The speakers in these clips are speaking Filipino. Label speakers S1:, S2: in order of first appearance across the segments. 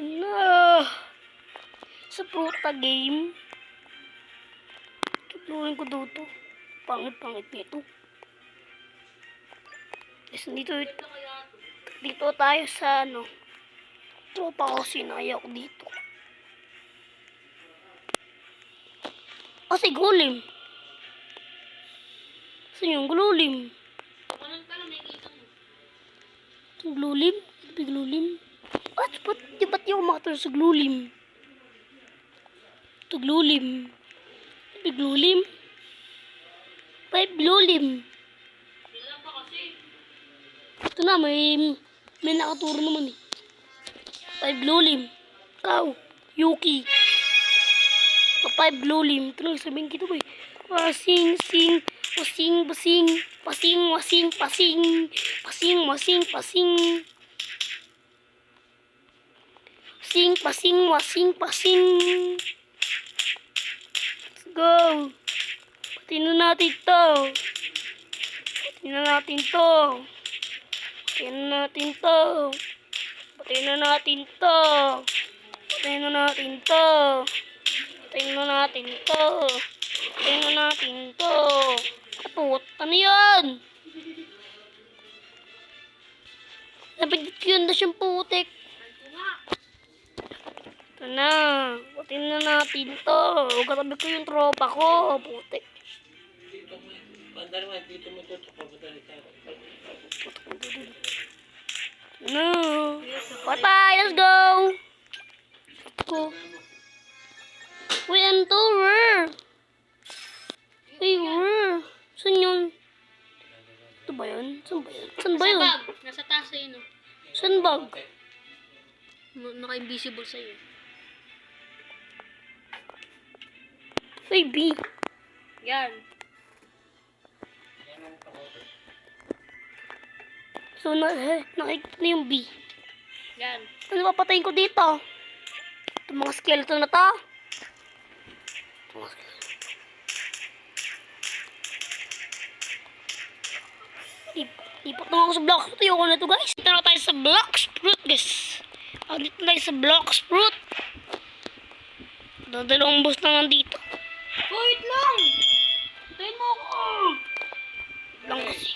S1: Na. Sa Prota game. Tulurin ko daw to. Pangit-pangit nito. Yes, dito tayo sa ano. Tropa ko, sinaya ko dito. Kasi gulim. Saan yung gululim? Itong glulim? Glulim? At ba't yung umaktor sa glulim? Ito glulim. Glulim? Ba't glulim? Ito na, may nakaturo naman eh. Five Bluelim. Ikaw, Yuki. Five Bluelim. Ito lang sabihin kita boy. Pasing, sing, pasing, basing, pasing, wasing, pasing, pasing, wasing, pasing. Sing, pasing, wasing, pasing. Let's go. Patin na natin to. Patin na natin to. Patin na natin to. Patayin na natin to. Patayin na natin to. Patayin na natin to. Patayin na natin to. Kaput. Ano yan? Napigit yun na siyang putik. Ito na. Patayin na natin to. Katabi ko yung tropa ko. Putik. No. Bye-bye. Let's go. Go. Wait, I'm over. Hey, where? Saan yun? Ito ba yun? Saan ba yun? Saan ba yun?
S2: Nasa bag. Nasa taas sa'yo, no?
S1: Saan bag?
S2: Naka-invisible sa'yo.
S1: Hey, B.
S2: Yan.
S1: So, nakikita na yung B.
S2: Yan.
S1: Ano papatayin ko dito? Itong mga skeleton na to. Ipot na ako sa blocks fruit. Ayoko na to guys. Dito na tayo sa blocks fruit guys. Dito na tayo sa blocks fruit. Dalawang boss na nandito.
S2: Wait lang! Tayo mo ako!
S1: Lang kasi.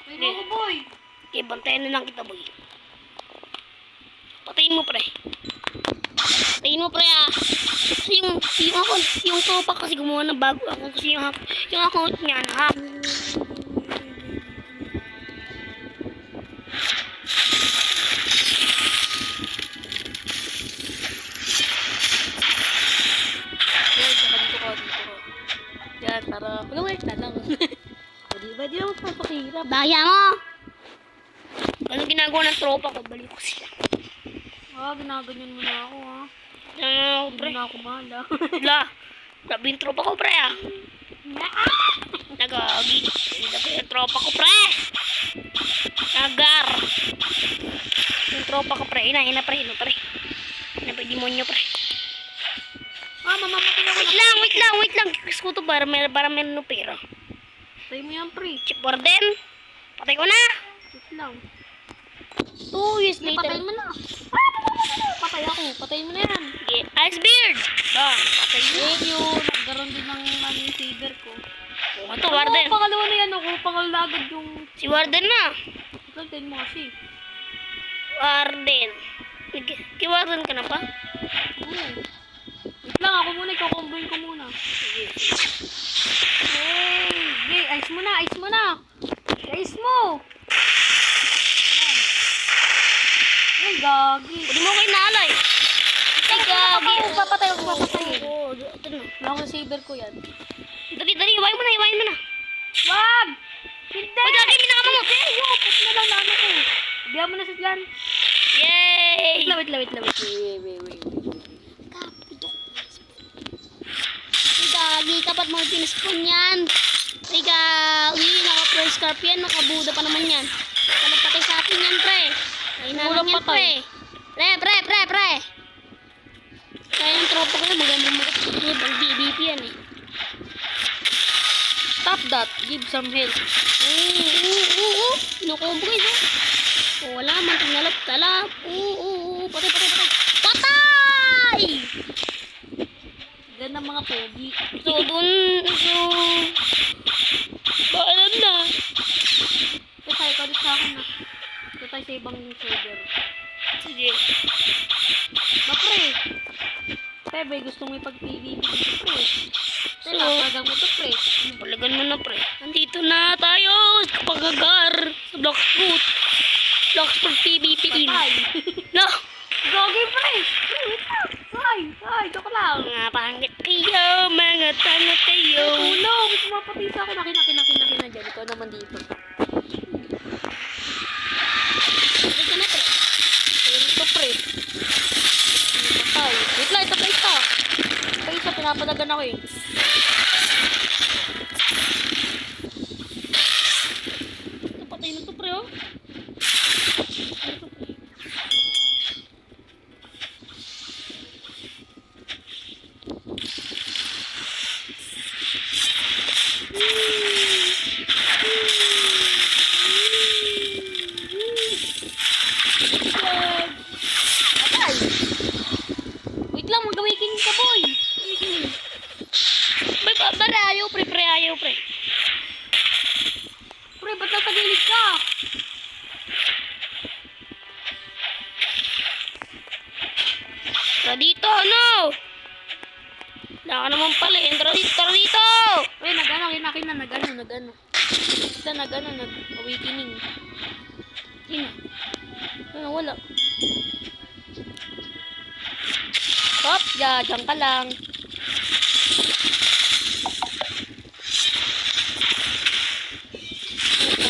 S2: Tayo mo ako, boy!
S1: Okay, bantayan na lang kita boy. Patayin mo pre. Patayin mo pre ah. Kasi yung tropa kasi gumawa ng bago ako kasi yung account niya na
S2: Yan, para... Wait na lang. Di na magpapakirap.
S1: daya mo. Ano ginagawa ng tropa ko? Balik ko sila.
S2: Ginaganyan mo na ako, ha?
S1: Pre.
S2: Hindi na ako bahala.
S1: La. Grabe yung tropa ko pre ah. Nagagi. Grabe yung tropa ko pre. Nagar. Yung tropa ko pre. Ina pre. Ina pa demonyo pre.
S2: Mamamatay ako.
S1: Wait lang. Kikis ko to para meron pera.
S2: Tayo mo yan, pre.
S1: Chip Warden. Patay ko na.
S2: Wait lang.
S1: 2 years later.
S2: Patay mo na. Patay ako. Patay mo na yan.
S1: Okay. Icebeard. Patay mo.
S2: Thank you. Nagkaroon din ng saver ko.
S1: Ito Warden.
S2: Pangalawa na yan ako. Pangalagad yung...
S1: Si Warden na.
S2: Ito mo kasi.
S1: Warden. Warden ka na pa?
S2: Oo. Wait lang. Ako muna. Ikaw-combine ko muna.
S1: Sige.
S2: Hey, ice mo na. Ice mo. Ay, gagi.
S1: Pwede mo ko inaalay. Ay, gagi.
S2: Papatay ako.
S1: Oo, ito na.
S2: Wala akong saver ko yan.
S1: Dali, iwain mo na.
S2: Wag! Hindi!
S1: Ay, gagi, minakamangot.
S2: Put na lang na ano ko. Bigyan mo na sa dyan.
S1: Yay!
S2: Wait.
S1: Ay, gagi, kapat mga pinispawn yan. Ay, gagi, naka-pro scarpion, naka-buda pa naman yan. Kalapatay sa akin yan, pre. Ay, nalang yan, pre. Pre. Kaya yung tropa ko yan, magandang BBP yan eh.
S2: Stop that. Give some help.
S1: Oo. Inukombo guys, oh. wala man. Talap. Oo. Patay. Patay!
S2: Ganda mga pogi.
S1: So, baalam na.
S2: Ito tayo, palit sa akin na. Ito tayo sa ibang server.
S1: Sige.
S2: Pre. Pre, gusto mo ipag-PVP dito, pre.
S1: So,
S2: Talagang mo to, pre.
S1: palagan mo na, pre. Nandito na tayo sa pagagar sa Bloxfruit. Bloxfruit PvP in.
S2: Patay.
S1: No!
S2: Gogi, pre. Pre, wait lang. Ay, joke lang.
S1: Mga pangit kayo, mga tanga kayo.
S2: Tulong! Sumapatay sa akin. Akin na dyan. Ikaw naman dito.
S1: Patay ka na, pre.
S2: Ayun ito, pre. Patay. Wait lang, ito pa isa. Ito isa, pinapadagan ako eh.
S1: Ito, patay na to, pre, oh.
S2: Patay! Wait lang, mag-awakening ka, boy.
S1: Ayaw, pre.
S2: Pre, ba't natagilid ka?
S1: Tara dito, no! Wala ka naman pala, eh. Tara dito!
S2: Pre, nag-ano, Basta nag-awakening.
S1: Sino?
S2: Ano, wala. Stop, dyan ka lang.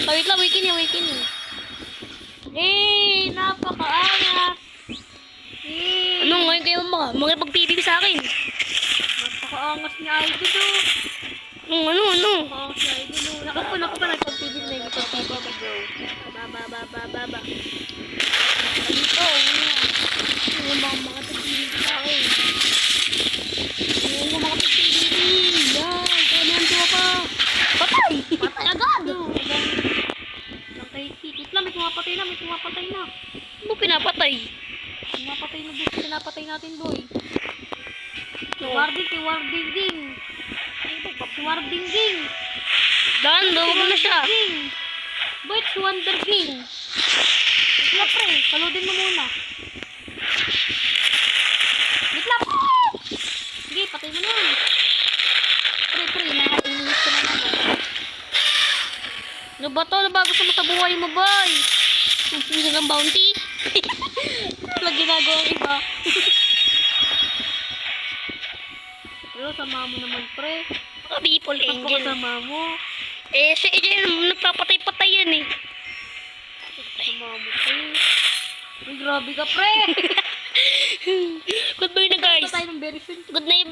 S2: Wait lang, awakening. Napakaangas.
S1: Ano ngayon kayo mga pag-PvP sa akin?
S2: Napakaangas ni Idol, oh.
S1: Ano?
S2: Napakaangas ni Idol, oh. Naku pa, nagpag-TV na yung ipag-TV, bro. Baba. Dito,
S1: Yung mga pag-PvP sa akin. Yung mga pag-PvP. Yan, kaya nandito pa.
S2: Patay agad.
S1: Wait lang, may pumapatay na. Ano pinapatay?
S2: Pinapatay natin, boy.
S1: No.
S2: Warding ding.
S1: Dan, huwag na siya.
S2: Boy, it's Wonder King. Wait lang, pre. Saludin mo muna. Wait lang. Sige, patay mo na. Pre, nakainis ko na naman.
S1: Ano ba to? Ano ba gusto mo sa buhay mo, boy? Pupusin ang bounty?
S2: Wala ginagawang iba. Pero sama mo naman, pre.
S1: Mga people angel.
S2: Sama mo.
S1: Si nagpapatay-patay yan eh.
S2: Sama mo, pre. Uy, grabe ka, pre.
S1: Goodbye na guys.
S2: Tayo ng very soon.
S1: Good night,